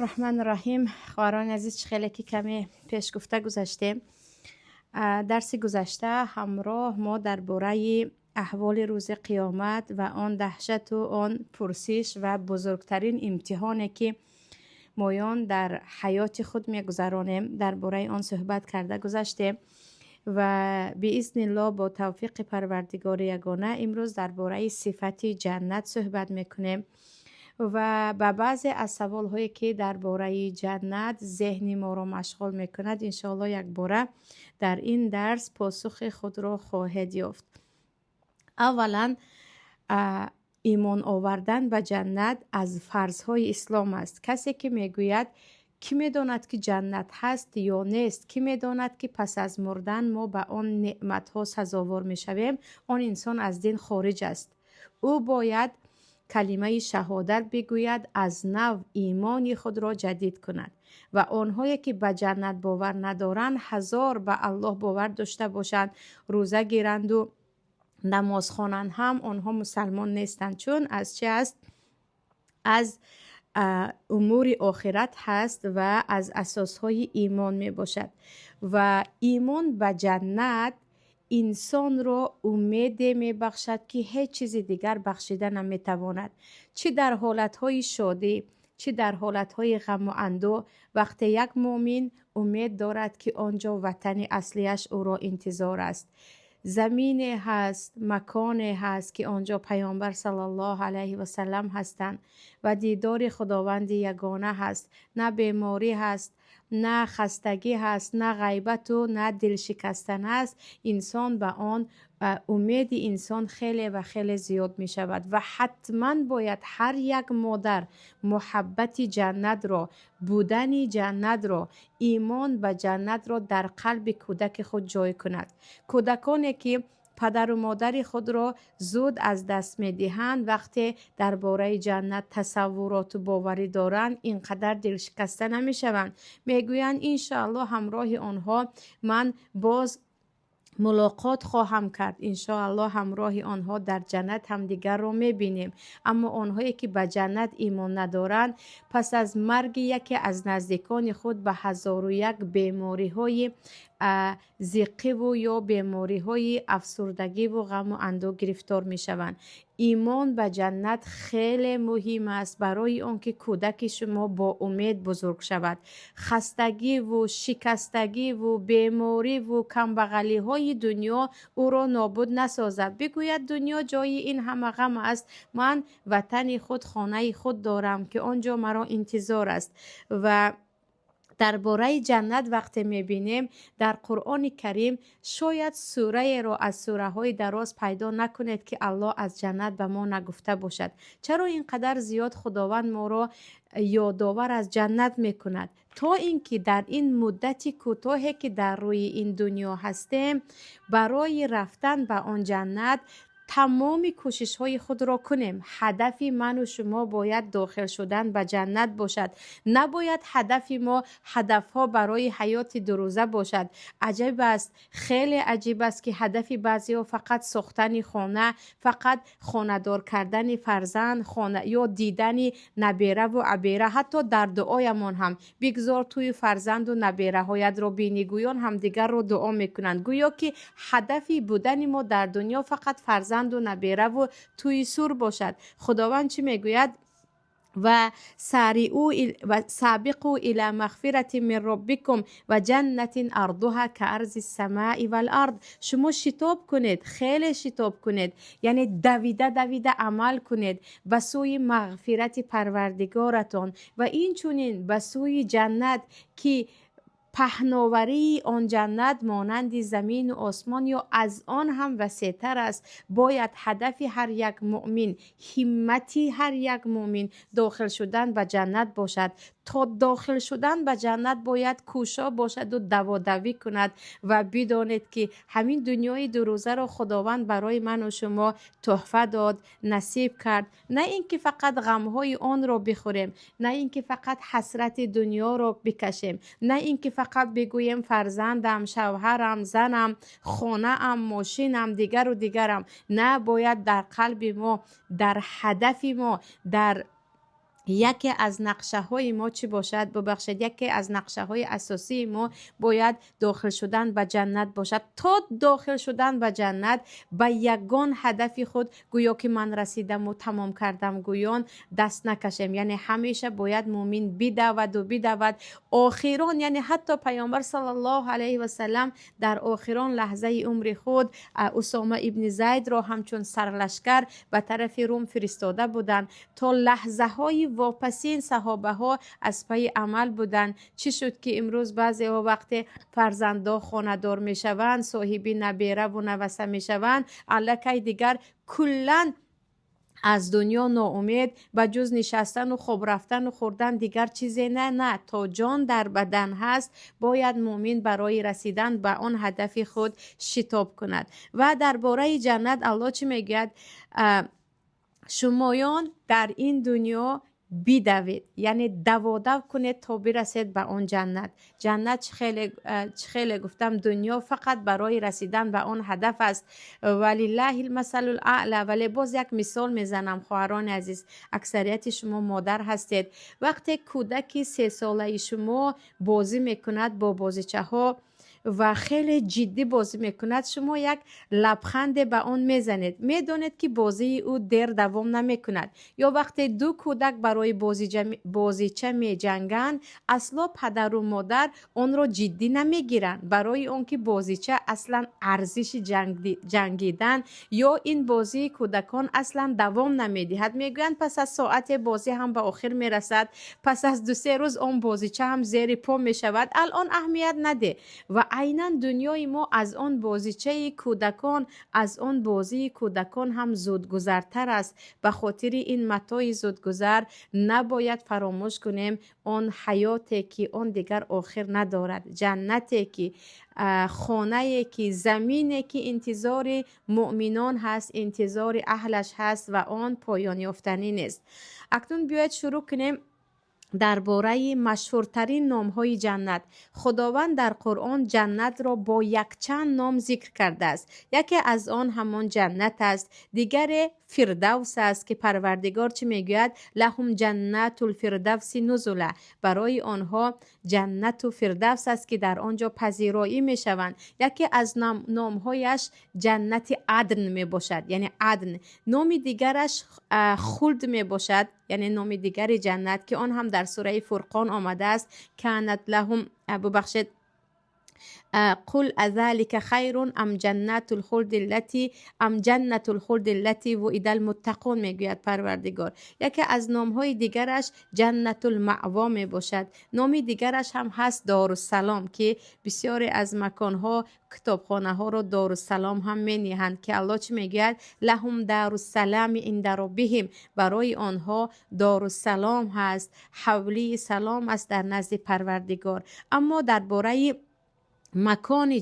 الرحمن الرحیم. خواهران عزیز، خیلی که کمی پیش گفته گذشته درس گذشته همراه ما درباره احوال روز قیامت و آن دهشت و آن پرسش و بزرگترین امتحانی که مایان در حیات خود میگذرانیم درباره آن صحبت کرده گذشته و به اذن الله با توفیق پروردگار یگانه امروز درباره صفت جنت صحبت میکنیم و به بعضی از سوال هایی که درباره جنت ذهن ما را مشغول میکند انشاءالله یک باره در این درس پاسخ خود را خواهید یافت. اولا ایمان آوردن به جنت از فرضهای اسلام است. کسی که میگوید کی میداند که جنت هست یا نیست، کی میداند که پس از مردن ما به آن نعمت ها سزاوار میشویم، آن انسان از دین خارج است. او باید کلمه شهادت بگوید، از نو ایمان خود را جدید کند و آنهایی که به جنت باور ندارند هزار به الله باور داشته باشند، روزه گیرند و نماز خوانند، هم آنها مسلمان نیستند، چون از چه است؟ از امور آخرت هست و از اساسهای ایمان می باشد و ایمان به جنت انسان را امید می بخشد که هیچ چیز دیگر بخشیده نمی تواند، چه در حالتهای شادی چه در حالتهای غم و اندوه. وقتی یک مؤمن امید دارد که آنجا وطن اصلیش او را انتظار است، زمینی هست، مکانی هست که آنجا پیامبر صلی الله علیه و سلم هستند و دیدار خداوند یگانه هست، نه بیماری هست، نه خستگی هست، نه غیبت و نه دل شکستن است. انسان به آن امید انسان خیلی و خیلی زیاد می شود و حتما باید هر یک مادر محبت جنت را، بودن جنت را، ایمان به جنت را در قلب کودک خود جای کند. کودکانی که پدر و مادر خود را زود از دست می دهند وقتی درباره جنت تصورات و باوری دارند اینقدر دل شکسته نمی شوند، می گویند انشاءالله همراه آنها من باز ملاقات خواهم کرد، انشاءالله همراه آنها در جنت هم دیگر را میبینیم. اما آنهایی که به جنت ایمان ندارند پس از مرگ یکی از نزدیکان خود به 1001 بیماری های زیقی و یا بیماری های افسردگی و غم و اندوه گرفتار می شوند. ایمان به جنت خیلی مهم است برای آنکه کودک شما با امید بزرگ شود. خستگی و شکستگی و بیماری و کمبغلی های دنیا او را نابود نسازد. بگوید دنیا جای این همه غم است، من وطن خود، خانه خود دارم که آنجا مرا انتظار است. و درباره جنت وقتی میبینیم در قرآن کریم شاید سوره را از سوره های دراز پیدا نکنید که الله از جنت به ما نگفته باشد. چرا اینقدر زیاد خداوند ما را یادآور از جنت میکند؟ تا اینکه در این مدت کوتاهی که در روی این دنیا هستیم برای رفتن به آن جنت تمام کوشش های خود را کنیم. هدف من و شما باید داخل شدن به جنت باشد، نباید هدف ما هدف ها برای حیات دو روزه باشد. عجیب است، خیلی عجیب است که هدف بعضی ها فقط ساختن خانه، فقط خانه‌دار کردن فرزند، خانه یا دیدن نبیره و عبیره. حتی در دعایمان هم بگذار توی فرزند و نبیره هایت را بینی، گویان هم دیگر رو دعا میکنند گویا که هدف بودن ما در دنیا فقط فرزند و نبیره و توی سور باشد. خداوند چی میگوید؟ و سابقوا الی مغفرت من ربکم و جنت ارضها کعرض السماء والارض. شما شتاب کنید، خیلی شتاب کنید، یعنی دویده عمل کنید به سوی مغفرت پروردگارتان و این چونین به سوی جنت که پهناوری آن جنت مانند زمین و آسمان یا از آن هم وسیع‌تر است. باید هدف هر یک مؤمن، همتی هر یک مؤمن داخل شدن به جنت باشد. تا داخل شدن به جنت باید کوشا باشد و دوادوی کند و بدانید که همین دنیای دو روزه را خداوند برای من و شما تحفه داد، نصیب کرد. نه اینکه فقط غمهای آن را بخوریم، نه اینکه فقط حسرت دنیا را بکشیم، نه اینکه فقط بگویم فرزندم، شوهرم، زنم، خانه‌ام، ماشینم، دیگر و دیگرم. نه، باید در قلب ما، در هدف ما، در یکی از نقشه های ما چی باشد؟ ببخشید، یکی از نقشه های اساسی ما باید داخل شدن به جنت باشد. تا داخل شدن به جنت به یگان هدف خود گویا که من رسیدم و تمام کردم گویان دست نکشیم. یعنی همیشه باید مؤمن بدود آخران، یعنی حتی پیامبر صلی الله علیه و سلم در آخران لحظه عمر خود اسامه ابن زید را همچون سرلشکر به طرف روم فرستاده بودند. تا لحظه های واپسین صحابه ها از پی عمل بودند. چی شد که امروز بعضی ها وقت فرزندا خاندار می شوند، صاحبی نبیره و نوسه می شوند، الکی دیگر کلن از دنیا ناامید به جز نشستن و خواب رفتن و خوردن دیگر چیزی نه تا جان در بدن هست باید مؤمن برای رسیدن به آن هدف خود شتاب کند. و درباره جنت الله چی میگوید؟ شمایان در این دنیا بدوید، یعنی دو کنید تا برسید به آن جنت. جنت چه خیلی گفتم دنیا فقط برای رسیدن به آن هدف است، ولله المثل الاعلی. ولی باز یک مثال میزنم خواهران عزیز، اکثریت شما مادر هستید. وقتی کودکی 3 ساله شما بازی میکند با بازیچه ها و خیلی جدی بازی میکند، شما یک لبخند به آن میزنید، میدانید که بازی او دیر دوام نمیکند. یا وقتی 2 کودک برای بازیچه میجنگند، اصلا پدر و مادر آن را جدی نمیگیرند، برای اون که بازیچه اصلا ارزش جنگیدن یا این بازی کودکان اصلا دوام نمیدهد. میگویند پس از ساعت بازی هم به آخر میرسد، پس از 2-3 روز اون بازیچه هم زیر پا میشود، الان اهمیت نده. و عیناً دنیای ما از آن بازیچه کودکان، از آن بازی کودکان هم زودگذرتر است. به خاطر این متاع زودگذر نباید فراموش کنیم آن حیاتی که آن دیگر آخر ندارد، جنتی که خانه‌ای که زمینی که انتظار مؤمنان هست، انتظار اهلش هست و آن پایان یافتنی نیست. اکنون بیاید شروع کنیم درباره مشهورترین نام‌های جنت. خداوند در قرآن جنت را با یک چند نام ذکر کرده است. یکی از آن همان جنت است، دیگر فردوس است که پروردگار چه میگوید؟ لهم جنت الفردوس نزلا، برای آنها جنت و فردوس است که در آنجا پذیرایی میشوند. یکی از نام‌هایش جنت عدن می باشد، یعنی عدن. نام دیگرش خلد می باشد، یعنی نام دیگر جنت که آن هم در سوره فرقان آمده است. کانت لهم، ببخشید، قل اذلك خیر ام جنت الخلد التي وعد المتقون، میگوید پروردگار. یکی از نام‌های دیگرش جنت المأوا می باشد. نام دیگرش هم هست دارالسلام که بسیاری از مکان‌ها کتابخانه ها رو دارالسلام هم می‌نهند که الله چی میگوید؟ لهم دارالسلام عند ربهم، برای آنها دارالسلام هست، حولی سلام است در نزد پروردگار. اما درباره مکان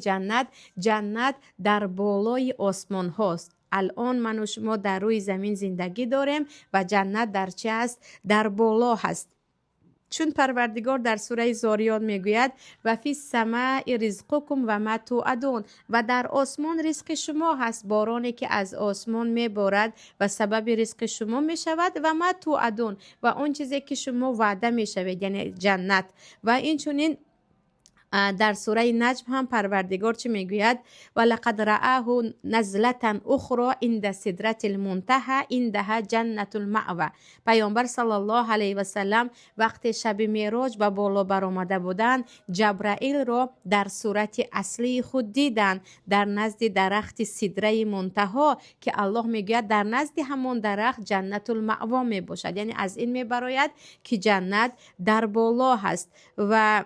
جنت در بالای آسمان هاست. الان من و شما در روی زمین زندگی داریم و جنت در چه است؟ در بالا هست. چون پروردگار در سوره زاریات میگوید و فی السماء رزقکم و ما توعدون، و در آسمان رزق شما هست، بارانی که از آسمان میبارد و سبب رزق شما میشود، و ما توعدون، و اون چیزی که شما وعده میشوید، یعنی جنت. و این چونین در سوره نجم هم پروردگار چه میگوید؟ ولقد رآه نزلة اخرى عند سدرة المنتهى عندها جنت المأوى. پیامبر صلی الله علیه و سلم وقتی شب معراج به بالا برآمده بودند، جبرائیل را در صورت اصلی خود دیدند در نزد درخت سدره منتهی که الله میگوید در نزد همان درخت جنت المأوى می باشد. یعنی از این میبراید که جنت در بالا هست. و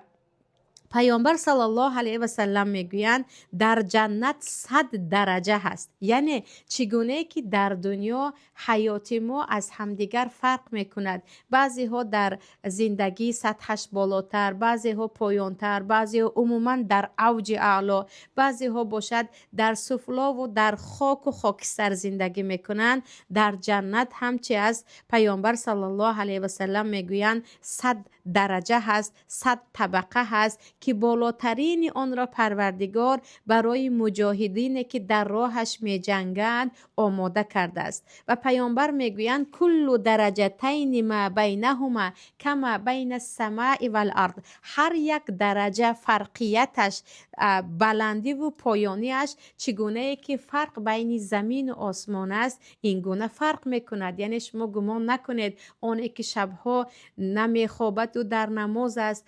پیامبر صلی الله علیه و سلم میگویند در جنت 100 درجه هست. یعنی چگونه که در دنیا حیات ما از همدیگر فرق میکند، بعضی ها در زندگی سطحش بالاتر، بعضی ها پایانتر، بعضی ها عموما در اوج اعلا، بعضی ها باشد در سفلا و در خاک و خاکستر زندگی میکنند. در جنت هم چه است؟ پیامبر صلی الله علیه و سلم میگویند 100 درجه هست، 100 طبقه هست که بالاترین آن را پروردگار برای مجاهدین که در راهش می جنگند آماده کرده است. و پیامبر میگویند کل درجتین ما بینهما کما بین السماء و الارض، هر یک درجه فرقیتش، بلندی و پایانیش چگونه که فرق بین زمین و آسمان است این گونه فرق میکند. یعنی شما گمان نکنید اونی که شبها نمیخوابد و در نماز است،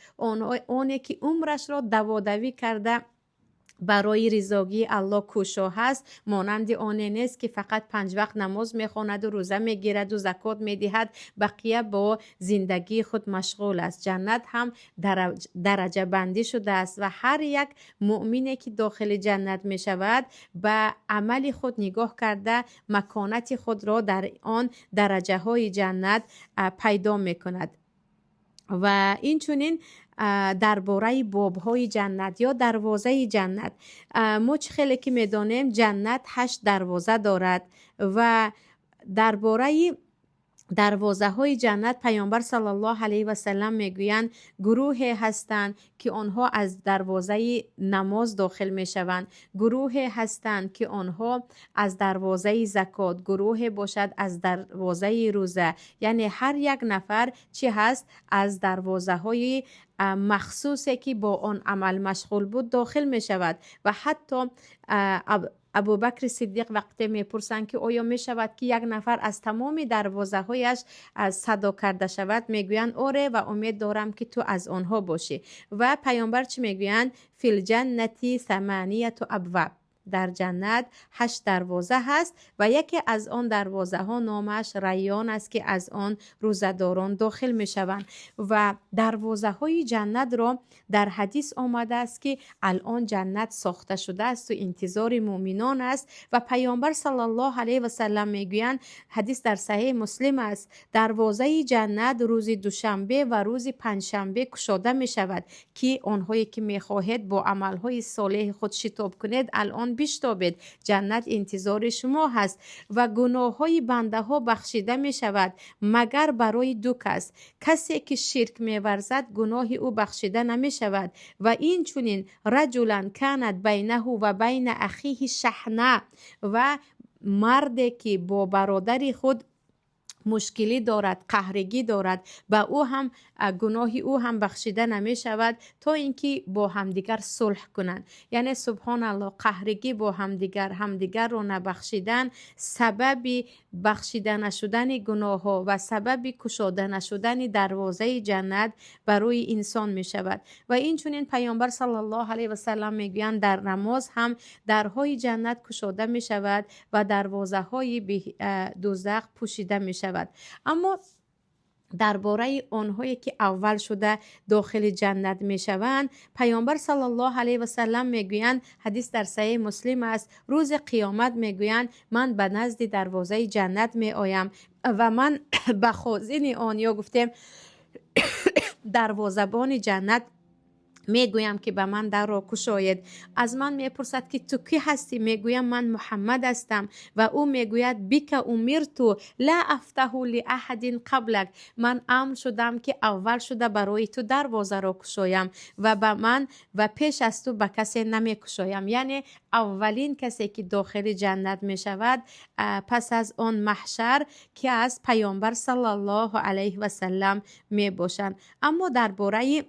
اونی که عمرش را دوادوی کرده برای رضاگی الله کوشا هست، مانند آن نیست که فقط 5 وقت نماز میخواند و روزه میگیرد و زکات میدهد، بقیه با زندگی خود مشغول است. جنت هم درجه بندی شده است و هر یک مؤمنی که داخل جنت میشود به عمل خود نگاه کرده مکانت خود را در آن درجه های جنت پیدا میکند. و این چونین درباره بابهای جنت یا دروازه جنت، ما خیلی که میدانیم جنت 8 دروازه دارد و درباره دروازه های جنت پیامبر صلی الله علیه و سلم میگویند گروهی هستند که آنها از دروازه نماز داخل میشوند، گروهی هستند که آنها از دروازه زکات، گروهی باشد از دروازه روزه. یعنی هر یک نفر چی هست از دروازه های مخصوصی که با آن عمل مشغول بود داخل می شود. و حتی ابوبکر صدیق وقتی میپرسند که آیا می شود که یک نفر از تمام دروازه هایش صدا کرده شود، میگویند آره و امید دارم که تو از آنها باشی. و پیامبر چی میگویند؟ فی الجنة 8 ابواب، در جنت 8 دروازه هست و یکی از آن دروازه ها نامش ریان است که از آن روزداران داخل می شوند. و دروازه های جنت را در حدیث آمده است که الان جنت ساخته شده است و انتظار مؤمنان است. و پیامبر صلی الله علیه و سلم میگویند، حدیث در صحیح مسلم است، دروازه جنت روز دوشنبه و روز پنجشنبه گشاده می شود که آنهایی که می خواهید با عملهای صالح خود شتاب کنید الان بشتابید، جنت انتظار شما هست. و گناه های بنده ها بخشیده می شود مگر برای 2 کس، کسی که شرک می ورزد گناه او بخشیده نمی شود. و این چونین رجلا کانت بینه و بین اخیه شحنه، و مردی که با برادر خود مشکلی دارد، قهرگی دارد، با او هم گناه او هم بخشیده نمی شود تا اینکه با همدیگر صلح کنند. یعنی سبحان الله، قهرگی با همدیگر رو نبخشیدن سبب بخشیده نشدن گناه ها و سبب گشاده نشدن دروازه جنت برای انسان می شود. و این چونین پیامبر صلی الله علیه و سلم میگویند در نماز هم درهای جنت گشاده می شود و دروازه های دوزخ پوشیده می شود. اما درباره آنهایی که اول شده داخل جنت می شوند پیامبر صلی الله علیه و سلم میگویند، حدیث در صحیح مسلم است، روز قیامت میگویند من به نزد دروازه جنت می آیم و من به خازن آن یا گفتیم دروازه‌بان جنت میگویم که به من در را گشایید. از من میپرسد که تو کی هستی؟ میگویم من محمد هستم. و او میگوید بک امرت لا افتح لاحد قبلک، من امر شدم که اول شده برای تو دروازه را گشایم و به من و پیش از تو به کسی نمی گشایم. یعنی اولین کسی که داخل جنت می شود پس از آن محشر که از پیامبر صلی الله علیه و سلم می باشند. اما درباره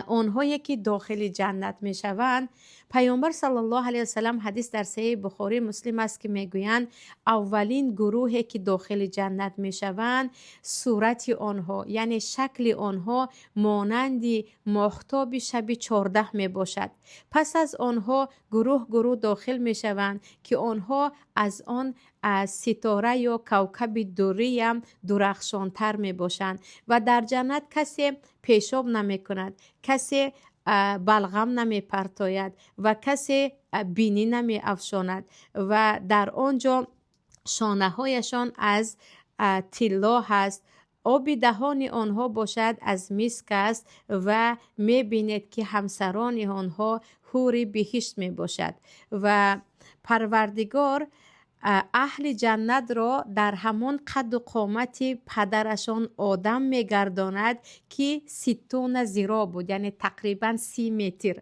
آنهایی که داخل جنت می شوند پیامبر صلی الله علیه و سلم حدیث در صحیح بخاری مسلم است که میگویند اولین گروهی که داخل جنت می شوند صورت آنها یعنی شکل آنها مانند ماهتاب شب 14 می باشد. پس از آنها گروه داخل می شوند که آنها از آن ستاره یا کوکب دوری هم درخشانتر می باشند. و در جنت کسی پیشاب نمی کند، کسی بلغم نمی پرتاید و کسی بینی نمی افشاند و در آنجا شانه هایشان از طلا هست. آب دهان آنها باشد از مسک است و می بینید که همسران آنها حور بهشت می باشد. و پروردگار اهل جنت را در همون قد و قامت پدرشان آدم میگرداند که 60 ذراع بود، یعنی تقریبا 30 متر.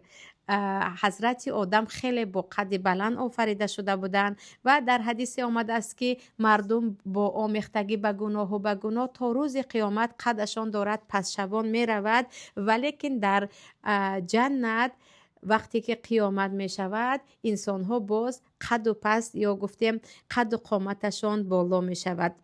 حضرت آدم خیلی با قد بلند آفریده شده بودند و در حدیث آمده است که مردم با آمیختگی به گناه و به گناه تا روز قیامت قدشان دارد پس شبان می رود، ولیکن در جنت وقتی که قیامت می شود انسان ها باز قد و پست یا گفتیم قد و قامتشان بالا می شود.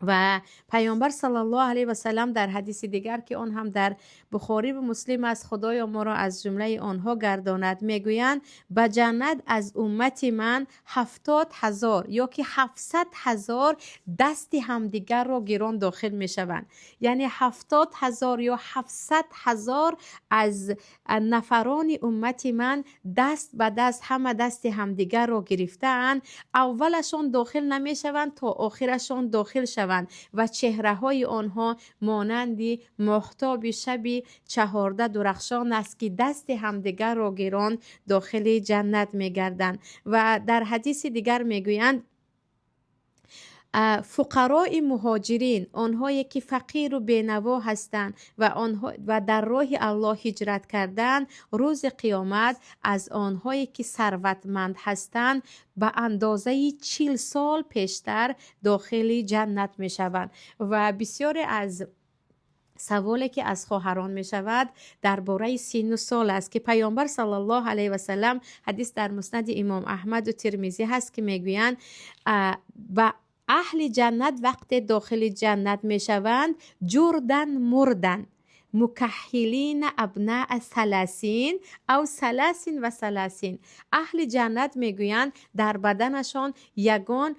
و پیامبر صلی الله علیه و سلم در حدیث دیگر که آن هم در بخاری و مسلم است، خدایا ما را از جمله آنها گرداند، میگویند به جنت از امت من 70,000 یا که 700,000 دست همدیگر را گران داخل می شوند. یعنی 70,000 یا 700,000 از نفران امت من دست به دست همه دست همدیگر را گرفتند. اولشان داخل نمی شوند تا آخرشان داخل شوند و چهره های آنها مانندی ماهتاب شبی 14 درخشان است که دست همدیگر را گران داخل جنت می گردند. و در حدیث دیگر می گویند فقراء مهاجرین، آنهایی که فقیر و بینوا هستند و در راه الله هجرت کردند، روز قیامت از آنهایی که ثروتمند هستند به اندازه 40 سال پیشتر داخل جنت می شوند. و بسیاری از سوالی که از خواهران می شود درباره سن و سال است که پیامبر صلی الله علیه و سلم حدیث در مسند امام احمد و ترمذی هست که می گویند با اهل جنت وقت داخل جنت می شوند جردن مردن مکحلین ابناء 30 او 33. اهل جنت می گویند در بدنشان یگان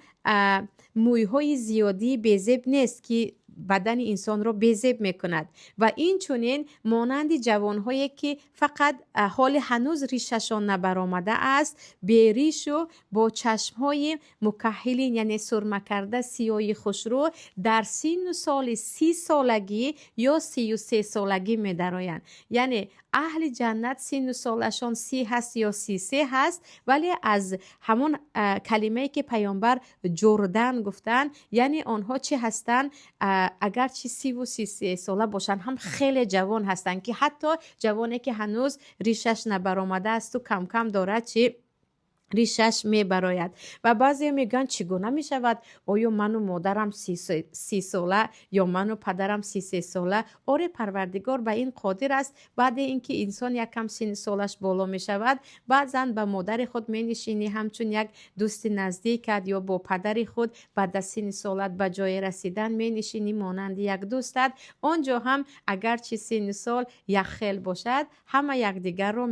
مویهای زیادی بیزب نیست که بدن انسان را بیزب میکند و این چونین مانند جوانهایی که فقط حال هنوز ریششان نبرآمده است، بیریش و با چشمهای مکحلین یعنی سرمه کرده سیاه خوشرو در سن و سال 30 سالگی یا 33 سالگی می درآیند. یعنی اهل جنت سن و سالشان 30 هست یا 33 هست، ولی از همون کلمه‌ای که پیامبر جردن گفتن یعنی آنها چه هستند؟ اگر چی 30 و 33 ساله باشن هم خیلی جوان هستن که حتی جوانی که هنوز ریشش نبرآمده است و کم کم دارد چی ریشش می براید. و بعضی میگن چگونه می شود؟ آیا من و مادرم 30 ساله یا من و پدرم 33 ساله؟ آره، پروردگار به این قادر است. بعد اینکه انسان یک کم سن سالش بالا می شود، بعضا به مادر خود می نشینی همچون یک دوست نزدیکت یا با پدر خود بعد از سن سالت به جای رسیدن می نشینی مانند یک دوستت. آنجا هم اگر چی سن سال یک خیل باشد همه یکدیگر را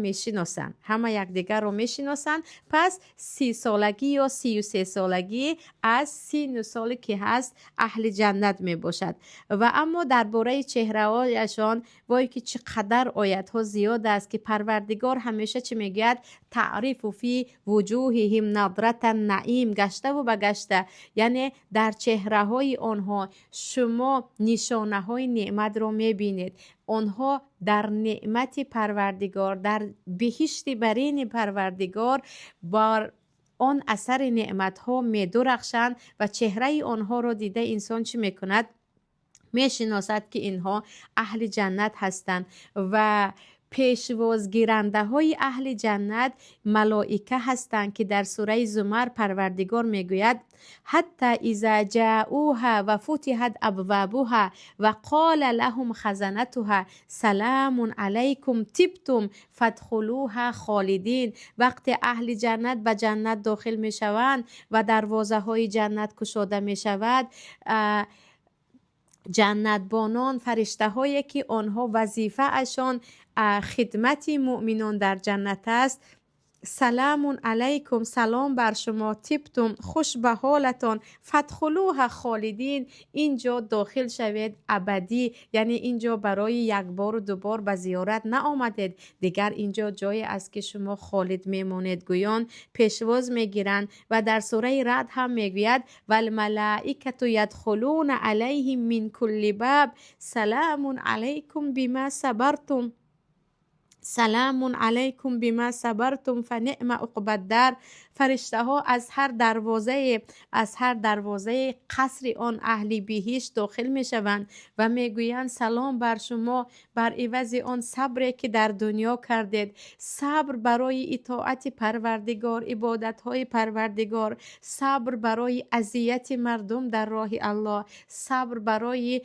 می شناسند. پس 30 سالگی یا 33 سالگی از سن سالی که هست اهل جنت می باشد. و اما درباره چهره هایشان وای که چقدر آیت ها زیاد است که پروردگار همیشه چی میگه؟ تعریف فی وجوههم نضرة النعیم، گشته و بگشته، یعنی در چهره های آنها شما نشانه های نعمت را میبینید. آنها در نعمت پروردگار، در بهشت برین پروردگار بر آن اثر نعمت ها می درخشند و چهره آنها را دیده انسان چی میکند؟ میشناسد که اینها اهل جنت هستند. و پیشوازگیرنده های اهل جنت ملائکه هستند که در سوره زمر پروردگار میگوید حتی اذا جاءوها و فتحت ابوابها و قال لهم خزنتها سلام علیکم طبتم فادخلوها خالدین. وقت اهل جنت به جنت داخل می شوند و دروازه های جنت گشاده می شود، جنت بانان، فرشته هایی که آنها وظیفه اشان خدمت مؤمنان در جنت است، سلام علیکم، سلام بر شما، طبتم، خوش به حالتان، فادخلوها خالدین، اینجا داخل شوید ابدی، یعنی اینجا برای یک بار و دوبار به زیارت نه آمدید، دیگر اینجا جایی است که شما خالد میمانید. گویان پیشواز میگیرند. و در سوره رعد هم میگوید والملائکه یدخلون علیهم من کل باب سلام علیکم بما صبرتم سلام علیکم بما صبرتم فنعم عقبی الدار. فرشته ها از هر دروازه قصر آن اهل بهشت داخل می شوند و می گویند سلام بر شما بر عوض آن صبری که در دنیا کردید. صبر برای اطاعت پروردگار، عبادت های پروردگار، صبر برای اذیت مردم در راه الله، صبر برای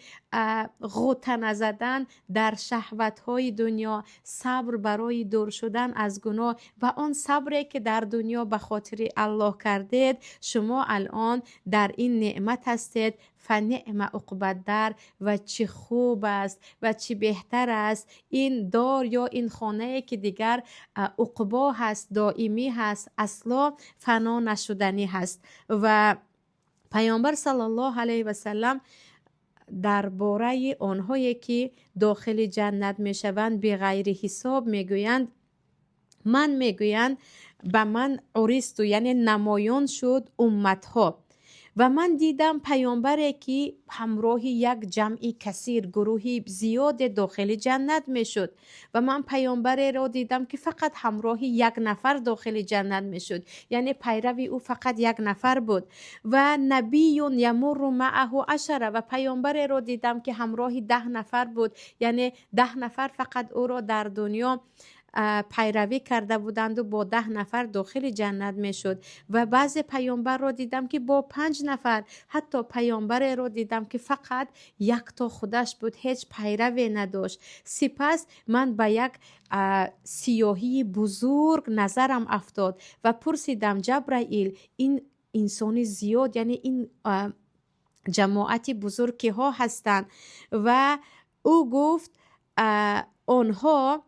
غوطه نزدن در شهوت های دنیا، صبر برای دور شدن از گناه و آن صبری که در دنیا به خاطر الله کردید. شما الان در این نعمت هستید. فنعم عقبی الدار. و چه خوب است و چه بهتر است این دار یا این خانه که دیگر عقبا هست، دائمی هست، اصلا فنا نشدنی هست. و پیامبر صلی الله علیه و سلم درباره آنهایی که داخل جنت می شوند به غیر حساب میگویند، میگویند به من عرضت، یعنی نمایان شد امتها و من دیدم پیامبری که همراه یک جمعی کثیر، گروهی زیاد داخل جنت میشد و من پیامبری را دیدم که فقط همراه یک نفر داخل جنت میشد، یعنی پیروی او فقط یک نفر بود. و نبی یمر معه 10 و پیامبری را دیدم که همراه 10 نفر بود، یعنی 10 نفر فقط او را در دنیا پیروی کرده بودند و با 10 نفر داخل جنت می شد. و بعض پیامبر را دیدم که با 5 نفر، حتی پیامبر را دیدم که فقط یک تا خودش بود، هیچ پیروی نداشت. سپس من به یک سیاهی بزرگ نظرم افتاد و پرسیدم جبرائیل این انسانی زیاد، یعنی این جماعت بزرگ که ها هستند؟ و او گفت آنها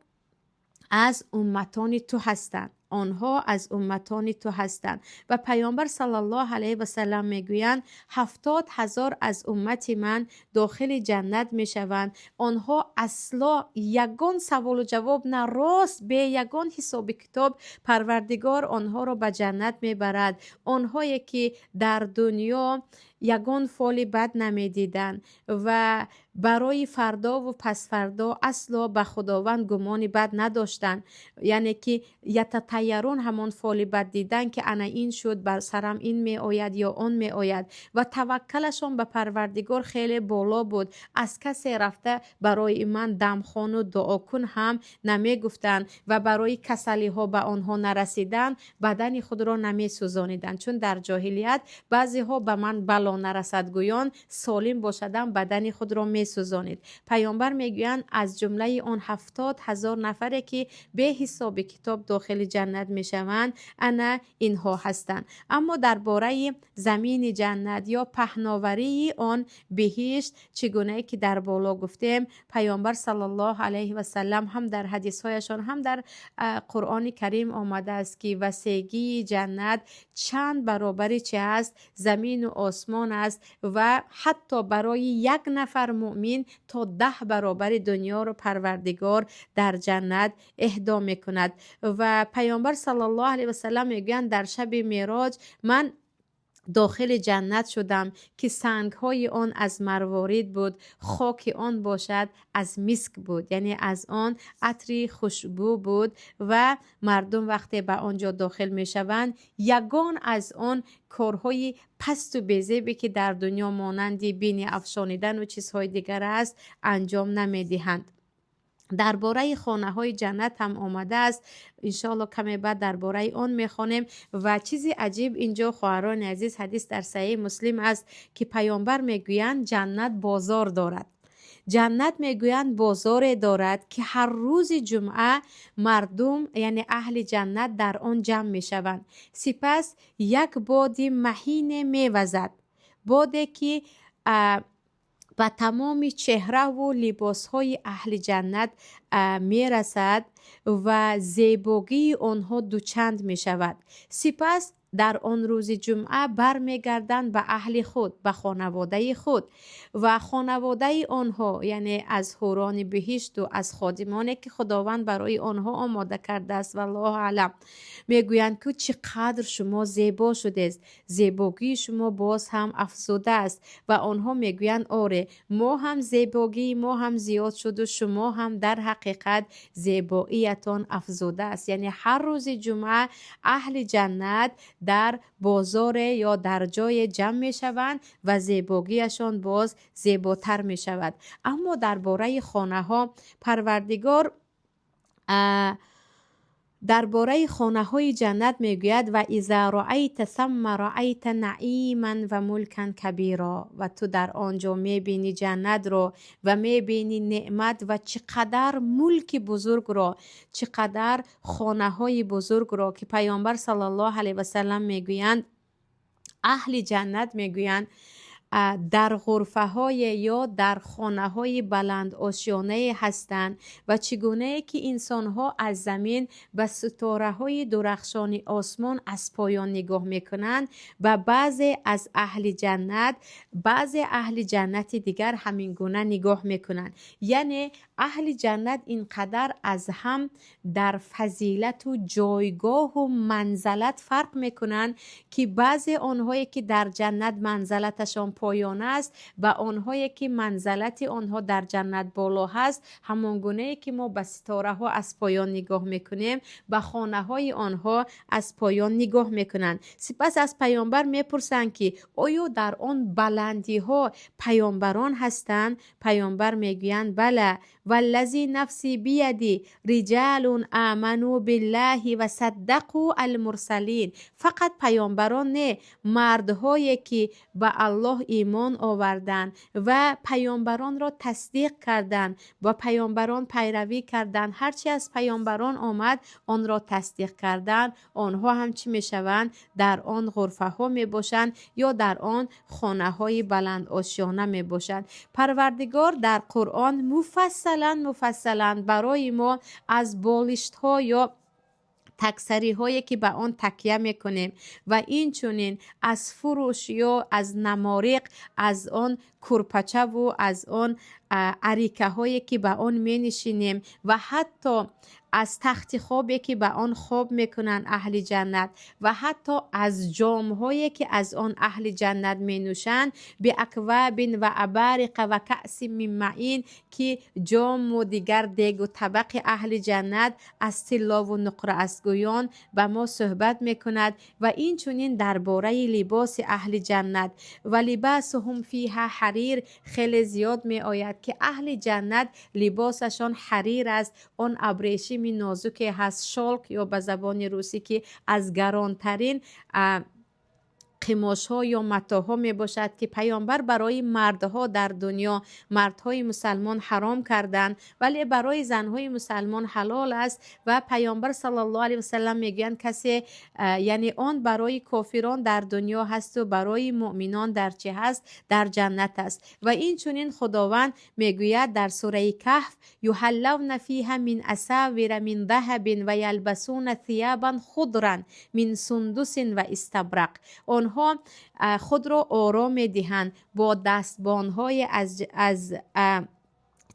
از امتان تو هستند، آنها از امتان تو هستند. و پیامبر صلی الله علیه و سلم میگویند 70,000 از امت من داخل جنت میشوند. آنها اصلا یگان سوال و جواب نه، راست به یگان حساب کتاب پروردگار آنها را به جنت میبرد. آنهایی که در دنیا یگان فال بد نمیدیدن و برای فردا و پس فردا اصلا به خداوند گمان بد نداشتن، یعنی که یتطیرون همون فال بد دیدن که انا این شد، بر سرم این می آید یا اون می آید و توکلشون به پروردگار خیلی بالا بود. از کسی رفته برای من دمخوان و دعا کن هم نمی گفتن و برای کسلی ها به آنها نرسیدن بدن خود را نمی سوزانیدن، چون در جاهلیت بعضی ها به من بلا نرسد گویان سالم باشدن بدن خود را می سوزانید. پیامبر میگویند از جمله آن 70,000 نفری که به حساب کتاب داخل جنت میشوند انا اینها هستند. اما درباره زمین جنت یا پهناوری آن بهشت چگونه که در بالا گفتیم، پیامبر صلی الله علیه و سلم هم در حدیث هایشان هم در قرآن کریم آمده است که وسیعی جنت چند برابری چه است، زمین و آسمان است و حتی برای یک نفر مؤمن تا 10 برابر دنیا رو پروردگار در جنت اهدا میکند. و پیامبر صلی الله علیه و سلم میگویند در شب معراج من داخل جنت شدم که سنگ های آن از مروارید بود، خاک آن باشد از مسک بود، یعنی از آن عطری خوشبو بود و مردم وقتی به آنجا داخل می شوند یگان از آن کارهای پست و بیزیبی که در دنیا مانندی بینی افشانیدن و چیزهای دیگر است انجام نمی دهند. درباره خانه های جنت هم آمده است، انشاءالله کمی بعد درباره آن میخوانیم. و چیزی عجیب اینجا خواهران عزیز، حدیث در صحیح مسلم است که پیامبر میگویند جنت بازار دارد. جنت میگویند بازار دارد که هر روز جمعه مردم یعنی اهل جنت در آن جمع میشوند. سپس یک باد مهین میوزد، بادی که و تمام چهره و لباس های اهل جنت می رسد و زیبایی آنها دوچند می شود. سپس در آن روز جمعه برمیگردند به اهل خود، به خانواده خود و خانواده آنها، یعنی از حوران بهشت و از خادمانی که خداوند برای آنها آماده کرده است والله اعلم، میگویند که چقدر شما زیبا شده است، زیبایی شما باز هم افزوده است و آنها میگویند آره ما هم زیبایی ما هم زیاد شد و شما هم در حقیقت زیباییتان افزوده است. یعنی هر روز جمعه اهل جنت در بازار یا در جای جمع می شوند و زیباییشان باز زیباتر می شود. اما درباره خانه ها پروردگار درباره خانه های جنت میگوید و اذا رأیت ثم رأیت نعیما و ملکا کبیرا، و تو در آنجا میبینی جنت را و میبینی نعمت و چقدر ملک بزرگ را، چقدر خانه های بزرگ را که پیامبر صلی الله علیه و سلم میگویند اهل جنت میگویند در غرفه های یا در خانه های بلند آشیانه هستند و چگونه که انسان ها از زمین به ستاره های درخشان آسمان از پایان نگاه میکنند و بعضی از اهل جنت دیگر همین گونه نگاه میکنند. یعنی اهل جنت اینقدر از هم در فضیلت و جایگاه و منزلت فرق میکنند که بعضی آنهایی که در جنت منزلتشان پایان است و آنهایی که منزلت آنها در جنت بالا هست، همان گونه که ما به ستاره ها از پایان نگاه میکنیم به خانه های آنها از پایان نگاه میکنند. سپس از پیامبر میپرسند که آیا در آن بلندی ها پیامبران هستند؟ پیامبر میگویند بله، والذی نفسی بیدی رجال آمنوا بالله و صدقوا المرسلین. فقط پیامبران نه، مردهایی که به الله ایمان آوردند و پیامبران را تصدیق کردند و پیامبران پیروی کردند، هرچی از پیامبران آمد آن را تصدیق کردند، آنها هم چی میشوند؟ در آن غرفه ها می باشند یا در آن خانه های بلند آشیانه می باشند. پروردگار در قرآن مفصلا برای ما از بالشت ها یا تکسری هایی که به آن تکیه میکنیم و این چونین از فروش یا از نمارق، از آن کرپچه و از آن اریکه هایی که به آن می نشینیم و حتی از تخت خوابی که به آن خواب میکنن اهل جنت و حتی از جام هایی که از آن اهل جنت می نوشند به اکواب و ابارق و کأس من معین، که جام و دیگر دیگ و طبق اهل جنت از طلا و نقره است گویان با ما صحبت میکند و این چونین درباره لباس اهل جنت و لباسهم فیها حریر خیلی زیاد می آید که اهل جنت لباسشان حریر است، آن ابریشم نازک هست، شالک یا به زبان روسی که از گرانترین قماش ها یا متاها می باشد که پیامبر برای مردها در دنیا، مردهای مسلمان حرام کردند ولی برای زنهای مسلمان حلال است و پیامبر صلی الله علیه و سلم میگویند کسی یعنی آن برای کافران در دنیا هست و برای مؤمنان در چه هست؟ در جنت است. و این چنین خداوند میگوید در سوره کهف یحلون فیها من اساور من ذهب و یلبسون ثیابا خضرا من سندس و استبرق. آنها خود را آرام می‌دهند با دستبان‌های از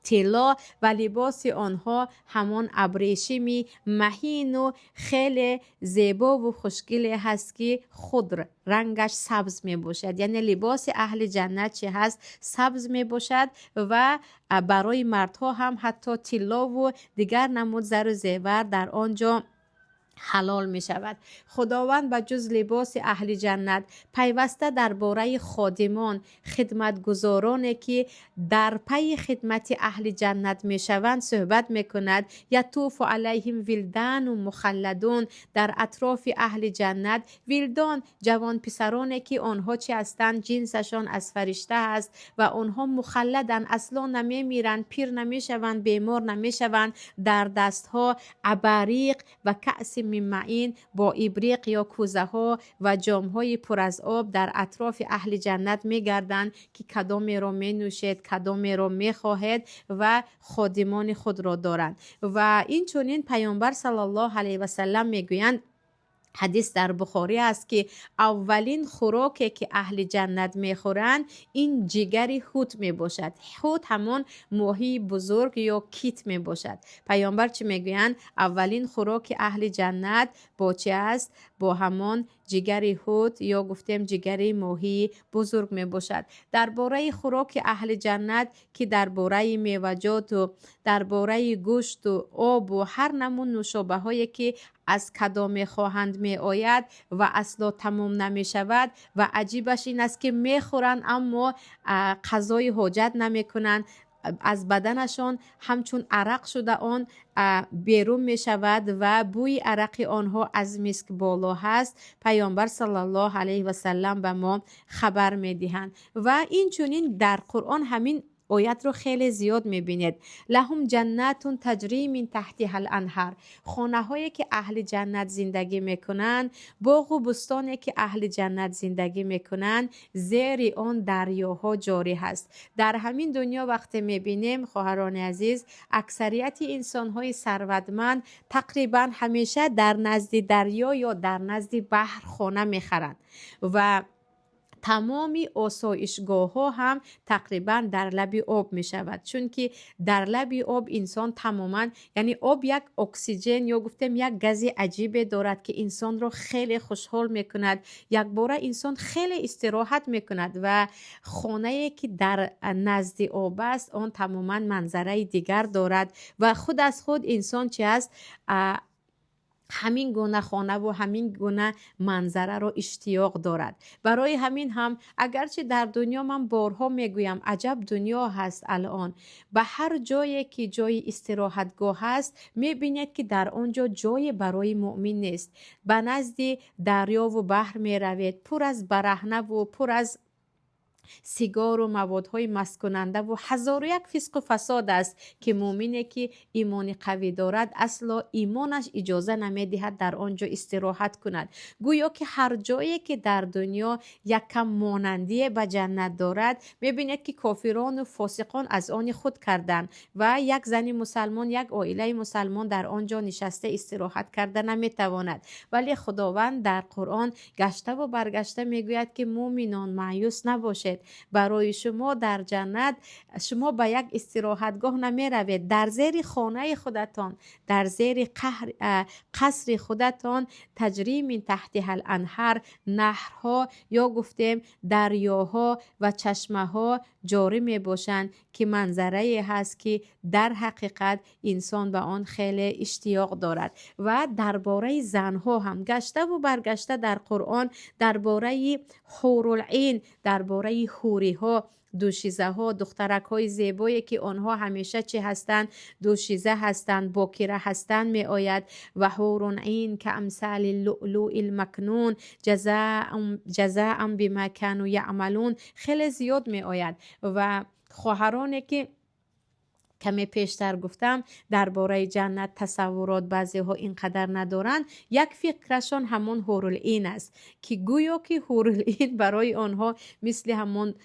طلا و لباس آنها همان ابریشمی مهین و خیلی زیبا و خوشگل هست که خضر رنگش سبز می باشد. یعنی لباس اهل جنت چه هست؟ سبز می باشد و برای مردها هم حتی طلا و دیگر نمود زر و زیور در آنجا حلال می شود. خداوند به جز لباس اهل جنت پیوسته درباره خادمان، خدمتگزارانی که در پی خدمت اهل جنت می شوند صحبت می کند. یطوف علیهم ولدان و مخلدون، در اطراف اهل جنت ولدان، جوان پسرانی که آنها چی هستند؟ جنسشان از فرشته است و آنها مخلدن، اصلا نمی میرند، پیر نمی شوند، بیمار نمی شوند. در دستها ابریق و کأس من معین با ابریق یا کوزه ها و جام های پر از آب در اطراف اهل جنت می گردند که کدامی را می نوشید، کدامی را می خواهد و خادمان خود را دارند. و این چنین پیامبر صلی الله علیه و سلم می گویند حدیث در بخاری است که اولین خوراکی که اهل جنت میخورند این جگر حوت می باشد. حوت همون ماهی بزرگ یا کیت می باشد. پیامبر چی میگویند؟ اولین خوراک اهل جنت با چی است؟ با همون جگر حوت یا گفتیم جگر ماهی بزرگ می باشد. درباره خوراک اهل جنت که درباره میوه‌جات و درباره گوشت و آب و هر نمون نوشابه هایی که از کدام خواهند می آید و اصلا تمام نمی شود و عجیبش این است که می خورند اما قضای حاجت نمی کنند. از بدنشان همچون عرق شده آن بیرون می شود و بوی عرق آنها از مسک بالا هست. پیامبر صلی الله علیه و سلم به ما خبر می دهند و این چونین در قرآن همین آیت رو خیلی زیاد میبینید. لهم جنات تجری من تحتها الانهار، خانه هایی که اهل جنت زندگی میکنند، باغ و بستانی که اهل جنت زندگی میکنند، زیر آن دریاها جاری هست. در همین دنیا وقتی میبینیم خواهران عزیز، اکثریت انسان های ثروتمند تقریبا همیشه در نزد دریا یا در نزد بحر خانه میخرند و تمامی آسایشگاه ها هم تقریبا در لب آب می شود، چون که در لب آب انسان تماما، یعنی آب یک اکسیژن یا گفتم یک گاز عجیبه دارد که انسان رو خیلی خوشحال می کند. یک باره انسان خیلی استراحت می کند و خانه که در نزد آب است آن تماما منظره دیگر دارد و خود از خود انسان چی است؟ همین گونه خانه و همین گونه منظره رو اشتیاق دارد. برای همین هم اگرچه در دنیا من بارها میگویم عجب دنیا هست الان، به هر جایی که جای استراحتگاه هست میبینید که در آنجا جای برای مؤمن نیست. به نزد دریا و بحر میروید، پر از برهنه و پر از سیگار و موادهای مست کننده و هزار و یک فسق و فساد است که مؤمنی که ایمان قوی دارد اصلا ایمانش اجازه نمیدهد در آنجا استراحت کند. گویا که هر جایی که در دنیا یک کم مانندی به جنت دارد میبینید که کافران و فاسقان از آن خود کردند و یک زن مسلمان، یک عائله مسلمان در آنجا نشسته استراحت کرده نمیتواند. ولی خداوند در قرآن گشته و برگشته میگوید که مؤمنان مایوس نباشید، برای شما در جنت شما به یک استراحتگاه نمی روید، در زیر خانه خودتان، در زیر قصر خودتان تجری من تحتها الانهار، نهرها یا گفتیم دریاها و چشمه ها جاری می باشند که منظره هست که در حقیقت انسان به آن خیلی اشتیاق دارد. و درباره زنها هم گشته و برگشته در قرآن درباره حورالعین، درباره حوری ها، دوشیزه ها، دخترک های زیبایی که آنها همیشه چی هستند؟ دوشیزه هستند، باکره هستند می آید. و حور عین که امثال اللؤلؤ المکنون جزاء بما كانوا یعملون خیلی زیاد می آید. و خواهرانی که کمی پیشتر گفتم درباره جنت تصورات بعضی ها اینقدر ندارن، یک فکرشان همون حورالعین است که گویا که حورالعین برای آنها مثل همون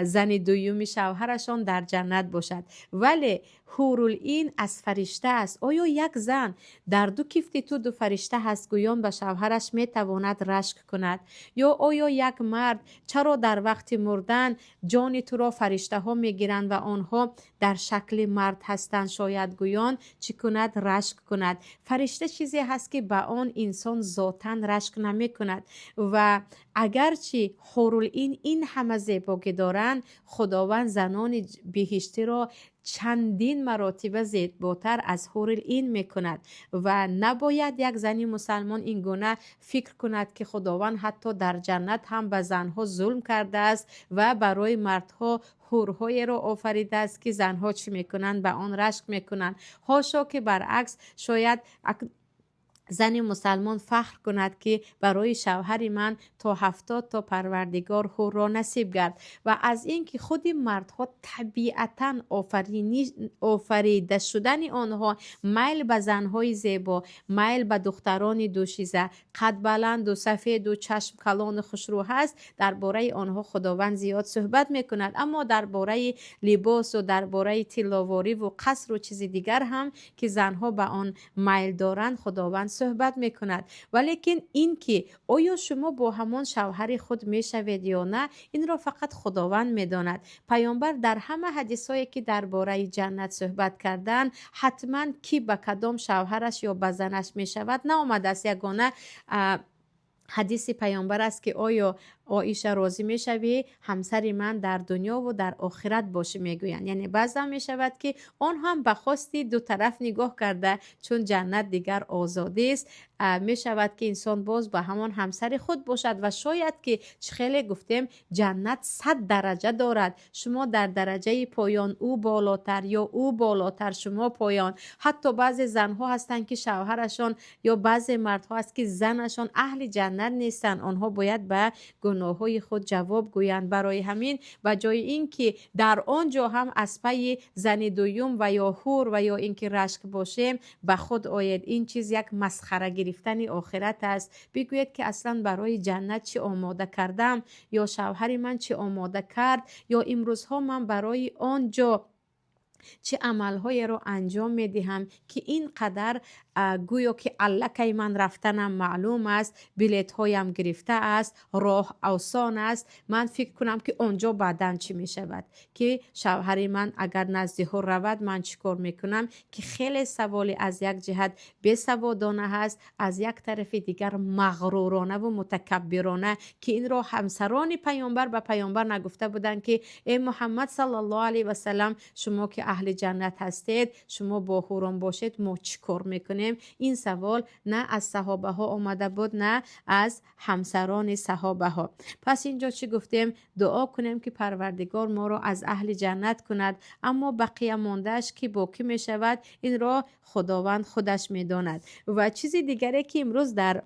زن دویومی شوهرشان در جنت باشد. ولی حورالعین از فرشته است. آیا یک زن در دو کفت تو دو فرشته هست گویان به شوهرش میتواند رشک کند؟ یا آیا یک مرد چرا در وقت مردن جان تو را فرشته ها میگیرند و آنها در شکل مرد هستند شاید گویان چی کند؟ رشک کند. فرشته چیزی هست که به آن انسان ذاتاً رشک نمی کند. و اگرچه حورالعین این همه زیبایی دارند، خداوند زنان بهشتی را چندین مراتب زیباتر از حورالعین میکند و نباید یک زنی مسلمان این گونه فکر کند که خداوند حتی در جنت هم به زنها ظلم کرده است و برای مردها حورهای را آفریده است که زنها چی میکنند؟ به آن رشک میکنند. حاشا که برعکس، شاید زن مسلمان فخر کند که برای شوهر من تا 70 تا پروردگار حور را نصیب گرد. و از اینکه خود مردها طبیعتا آفریده شدن آنها میل به زنهای زیبا، میل به دختران دوشیزه، قد بلند و سفید و چشم کلان خوشرو هست، درباره آنها خداوند زیاد صحبت میکند. اما درباره لباس و درباره طلاواری و قصر و چیز دیگر هم که زنها به آن میل دارند خداوند صحبت میکند. ولیکن این که آیا شما با همان شوهر خود میشوید یا نه، این را فقط خداوند میداند. پیامبر در همه حدیثایی که درباره جنت صحبت کردن، حتما کی به کدام شوهرش یا به زنش میشود نآمده است. یگانه حدیث پیامبر است که آیا عایشه راضی میشوی همسر من در دنیا و در آخرت باشه میگویند. یعنی بعضا میشود که آن هم به خواستی دو طرف نگاه کرده، چون جنت دیگر آزادی است، میشود که انسان باز به همان همسر خود باشد و شاید که خیلی گفتیم جنت 100 درجه دارد، شما در درجه پایان او بالاتر یا او بالاتر شما پایان. حتی بعضی زنها هستند که شوهرشان یا بعضی مردها هست که زنشان اهل جنت نیستند، آنها باید به گناههای خود جواب گویند. برای همین و جای این که در آنجا هم از پی زن دویم و یا حور و یا اینکه رشک باشیم به خود آید. این چیز یک مسخره گرفتن آخرت است. بگوید که اصلا برای جنت چی آماده کردم، یا شوهر من چی آماده کرد، یا امروزها من برای آنجا چه عملهای رو انجام میدهم که اینقدر گویا که الکی من رفتنم معلوم است، بلیط هایم گرفته است، راه آسان است. من فکر کنم که اونجا بعدن چی می شود، که شوهر من اگر نزدیک رود من چیکار میکنم، که خیلی سوالی از یک جهت بی‌سوادانه هست، از یک طرف دیگر مغرورانه و متکبرانه، که این را همسران پیامبر به پیامبر نگفته بودند که ای محمد صلی الله علیه و سلم شما که اهل جنت هستید، شما با حوران باشید، ما چیکار میکنیم؟ این سوال نه از صحابه ها آمده بود نه از همسران صحابه ها. پس اینجا چی گفتیم؟ دعا کنیم که پروردگار ما را از اهل جنت کند، اما بقیه موندهش که با کی می شود این را خداوند خودش می داند. و چیزی دیگری که امروز در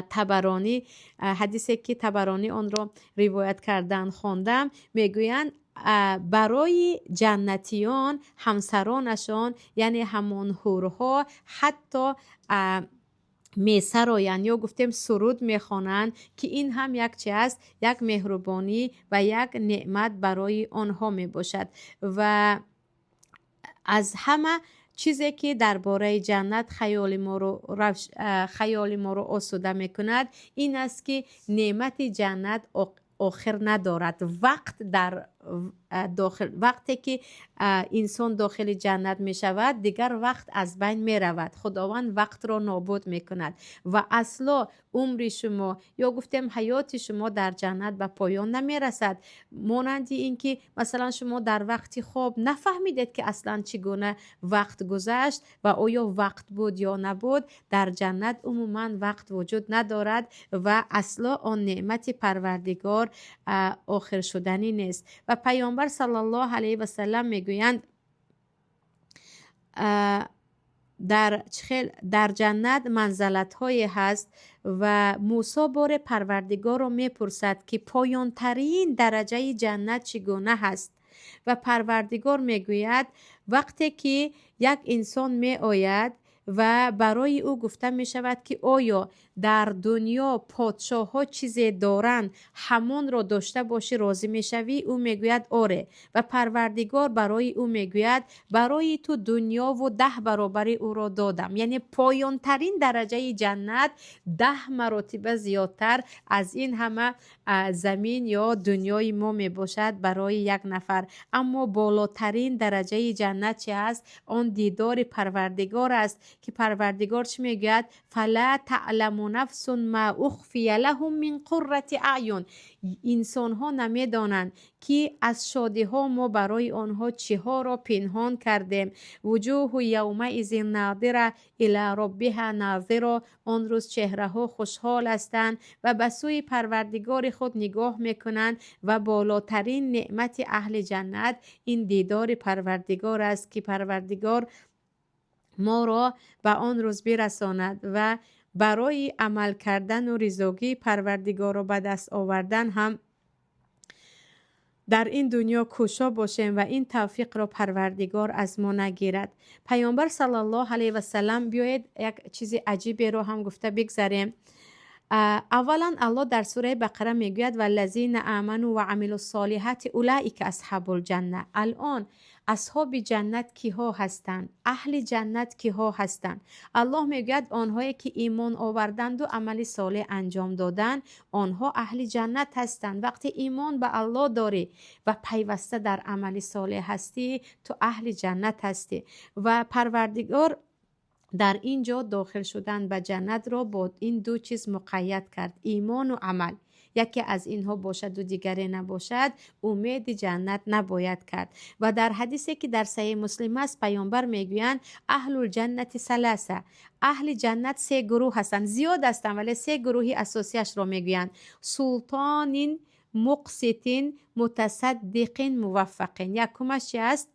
طبرانی، حدیثی که طبرانی آن را روایت کردن خوندم، میگویند برای جنتیان همسرانشان یعنی همون حورها حتی میسرایند یا گفتیم سرود میخوانند، که این هم یک چیز است، یک مهربانی و یک نعمت برای آنها میباشد. و از همه چیزی که درباره جنت خیال ما رو آسوده میکند این است که نعمت جنت آخر ندارد. وقتی که انسان داخل جنت می شود دیگر وقت از بین می رود، خداوند وقت را نابود می کند و اصلا عمر شما یا گفتیم حیات شما در جنت به پایان نمی رسد. مانند این که مثلا شما در وقتی خواب نفهمیدید که اصلا چگونه وقت گذشت و آیا وقت بود یا نبود، در جنت عموما وقت وجود ندارد و اصلا آن نعمت پروردگار آخر شدنی نیست. و پیامبر صلی الله علیه و سلم میگویند در جنت منزلت های هست و موسی بار پروردگار رو میپرسد که پایان ترین درجه جنت چگونه هست و پروردگار میگوید وقتی که یک انسان می آید و برای او گفته می شود که آیا در دنیا پادشاه ها چیزی دارند همون را داشته باشی راضی می شوی؟ او می گوید آره. و پروردگار برای او می گوید برای تو دنیا و 10 برابر او را دادم. یعنی پایان ترین درجه جنت 10 مراتب زیادتر از این همه زمین یا دنیای ما می باشد برای یک نفر. اما بالاترین درجه جنت چی است؟ آن دیدار پروردگار است که پروردگار چی میگوید؟ فلا تعلم نفس ما اخفی لهم من قرة اعین. انسان ها نمیدانند که از شادی ها ما برای آنها چه ها را پنهان کردیم. وجوه یومئذ ناظره الی ربها ناظره. آن روز چهره ها خوشحال هستند و به سوی پروردگار خود نگاه میکنند و بالاترین نعمت اهل جنت این دیدار پروردگار است که پروردگار ما را به آن روز برساند و برای عمل کردن و رضایت پروردگار را به دست آوردن هم در این دنیا کوشا باشیم و این توفیق را پروردگار از ما نگیرد. پیامبر صلی الله علیه و سلم بیاید یک چیز عجیبی رو هم گفته بگذاریم. اولا الله در سوره بقره میگوید والذین آمنوا و عملوا الصالحات اولئک اصحاب الجنه. الان اصحاب جنت کیها هستند؟ اهل جنت کیها هستند؟ الله میگوید آنهایی که ایمان آوردند و عمل صالح انجام دادند آنها اهل جنت هستند. وقتی ایمان به الله داری و پیوسته در عمل صالح هستی تو اهل جنت هستی. و پروردگار در اینجا داخل شدن به جنت را با این دو چیز مقید کرد، ایمان و عمل. یکی از اینها باشد و دیگری نباشد امید جنت نباید کرد. و در حدیثی که در صحیح مسلم است پیامبر میگویند اهل الجنت ثلاثه، اهل جنت سه گروه هستند، زیاد هستند ولی سه گروهی اساسیش را میگویند: سلطان مقسط متصدق موفق. یکمش چی است؟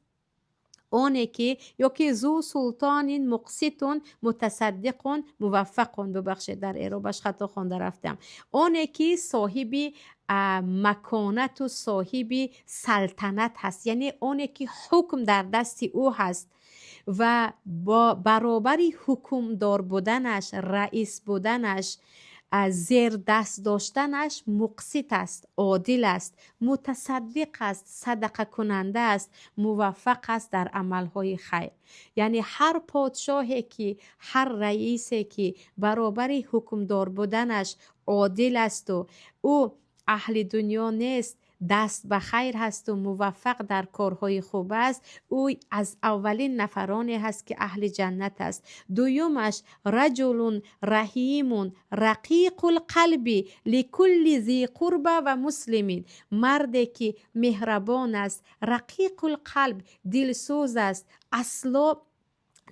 اونه که یکی زو سلطان مقسط متصدق موفق. ببخشید در اعرابش خطا خوانده رفتم. اونه که صاحب مکانت و صاحب سلطنت هست، یعنی اونه که حکم در دست او هست و با برابری حکمدار بودنش، رئیس بودنش، زیر دست داشتنش مقسط است، عادل است، متصدق است، صدقه کننده است، موفق است در عملهای خیر. یعنی هر پادشاهی که، هر رئیسی که برابر حکمدار بودنش عادل است و او اهل دنیا نیست، دست به خیر هست و موفق در کارهای خوب است، او از اولین نفرانی هست که اهل جنت است. دویمش رجل رحیم رقیق القلب لکل ذی قربه و مسلمین. مردی که مهربان است، رقیق القلب، دلسوز است، اصلا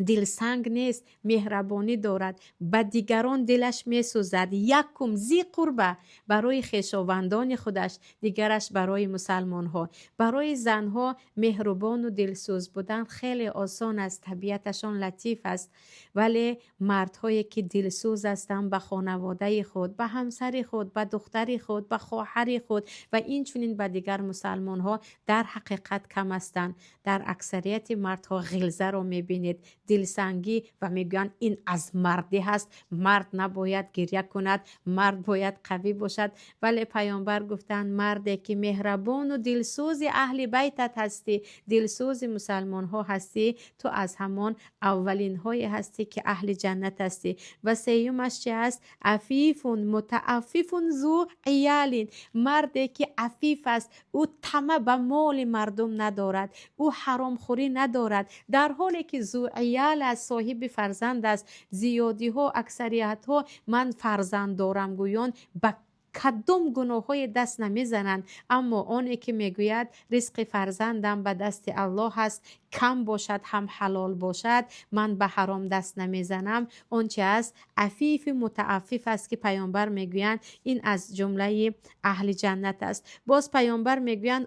دلسنگ نیست، مهربانی دارد، به دیگران دلش میسوزد. یکم ذی قربه، برای خویشاوندان خودش، دیگرش برای مسلمان ها. برای زنها مهربان و دلسوز بودن خیلی آسان است، طبیعتشان لطیف است، ولی مردهایی که دلسوز هستند به خانواده خود، به همسر خود، به دختر خود، به خواهر خود و این چنین به دیگر مسلمان ها در حقیقت کم هستند. در اکثریت مردها غلظه را میبینید، دلسنگی، و میگن این از مردی هست، مرد نباید گریه کند، مرد باید قوی باشد. ولی پیامبر گفتن مردی که مهربان و دلسوز اهل بیتت هستی، دلسوز مسلمان ها هستی، تو از همان اولین های هستی که اهل جنت هستی. و سیومش چه است؟ عفیف متعفف ذو عیال. مردی که عفیف است، او طمع به مال مردم ندارد، او حرام خوری ندارد، در حالی که ذو عیال است، صاحب فرزند است. زیادی ها، اکثریت ها من فرزند دارم گویان به کدام گناه های دست نمی زنند، اما آنی که میگوید رزق فرزندم به دست الله هست، کم باشد هم حلال باشد، من به حرام دست نمی زنم، اون چه است؟ عفیف متعفف است که پیامبر میگویند این از جمله اهل جنت است. باز پیامبر میگویند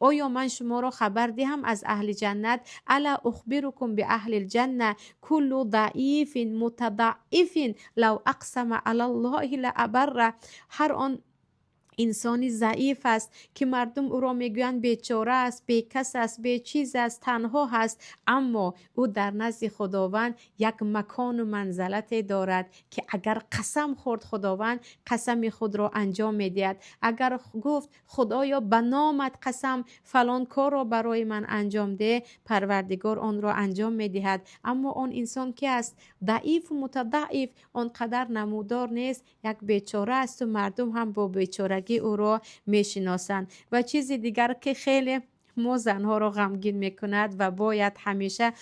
آیا من شما را خبر دهم از اهل جنت؟ الا اخبرکم به اهل الجنه کل ضعیف متضعف لو اقسم علی الله لابره. هر آن انسانی ضعیف است که مردم او را میگویند بیچاره است، بیکس است، بیچیز است، تنها هست، اما او در نزد خداوند یک مکان و منزلت دارد که اگر قسم خورد خداوند قسم خود را انجام میدهد. اگر گفت خدایا به نامت قسم فلان کار را برای من انجام ده، پروردگار آن را انجام میدهد. اما آن انسان که است ضعیف و متضعف، آنقدر نمودار نیست، یک بیچاره است و مردم هم با بیچاره او را میشناسند. و چیز دیگر که خیلی ما زنها را غمگین میکند و باید همیشه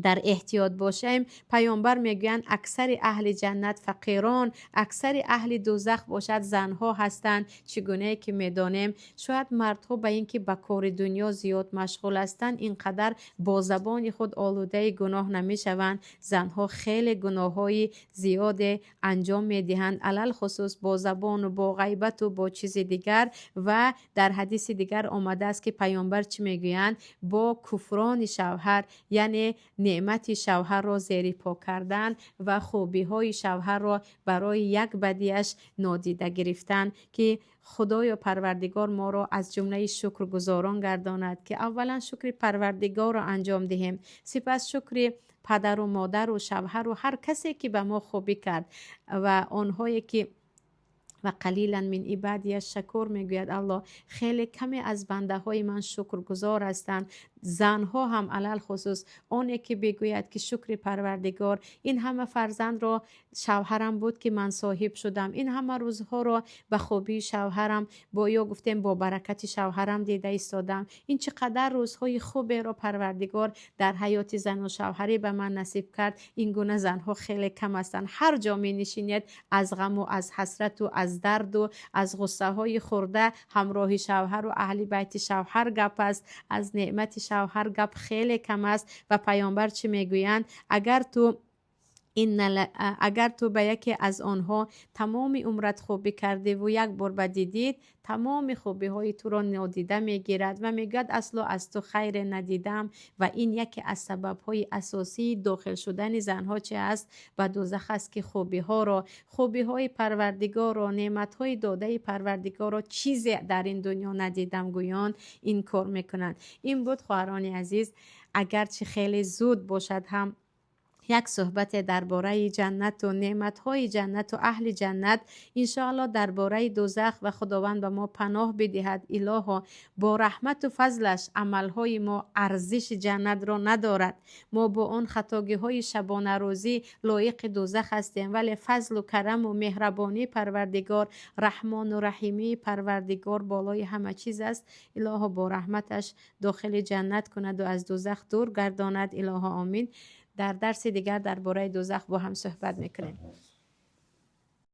در احتیاط باشیم، پیامبر میگویند اکثر اهل جنت فقیران، اکثر اهل دوزخ باشد زنها هستند. چگونه که میدانیم شاید مردها به اینکه به کار دنیا زیاد مشغول هستند اینقدر با زبان خود آلوده گناه نمیشوند، زنها خیلی گناههای زیاد انجام میدهند، علل خصوص با زبان و با غیبت و با چیز دیگر. و در حدیث دیگر آمده است که پیامبر چی میگویند؟ با کفران شوهر، یعنی نعمت شوهر را زیر پا کردن و خوبی های شوهر را برای یک بدیش نادیده گرفتن، که خدایا پروردگار ما را از جمله شکرگزاران گرداند که اولا شکر پروردگار را انجام دهیم، سپس شکر پدر و مادر و شوهر و هر کسی که به ما خوبی کرد و آنهایی که و قلیلا من عبادی الشکور میگوید الله خیلی کمی از بنده های من شکرگزار هستند. زنها هم علل خصوص اونی که بگوید که شکر پروردگار این همه فرزند را شوهرم بود که من صاحب شدم، این همه روزها را به خوبی شوهرم با یا گفتیم با برکت شوهرم دیده ایستادم، این چقدر روزهای خوبی را پروردگار در حیات زن و شوهری به من نصیب کرد. این گونه زنها خیلی کم هستند. هر جا می نشینید از غم و از حسرت و از درد و از غصه های خورده همراه شوهر و اهل بیت شوهر گپ است، از نعمت شوهر گپ خیلی کم است. و پیامبر چی میگویند؟ اگر تو به یکی از آنها تمام عمرت خوبی کرده و یک بار بدیدید، تمام خوبی های تو را نادیده میگیرد و میگوید اصلا از تو خیر ندیدم. و این یکی از سبب های اساسی داخل شدن زنها چه است؟ به دوزخ است که خوبی های پروردگار و نعمت های داده پروردگار را چیزی در این دنیا ندیدم گویان این کار میکنند. این بود خواهران عزیز، اگرچه خیلی زود باشد هم یک صحبت درباره جنت و نعمت‌های جنت و اهل جنت، انشاءالله درباره دوزخ و خداوند به ما پناه بدهد. الها با رحمت و فضلش عمل‌های ما ارزش جنت را ندارد. ما با آن خطاگی‌های شبانه روزی لایق دوزخ هستیم، ولی فضل و کرم و مهربانی پروردگار، رحمان و رحیمی پروردگار بالای همه چیز است. الها با رحمتش داخل جنت کند و از دوزخ دور گرداند. الها آمین. در درس دیگر درباره دوزخ با هم صحبت میکنیم.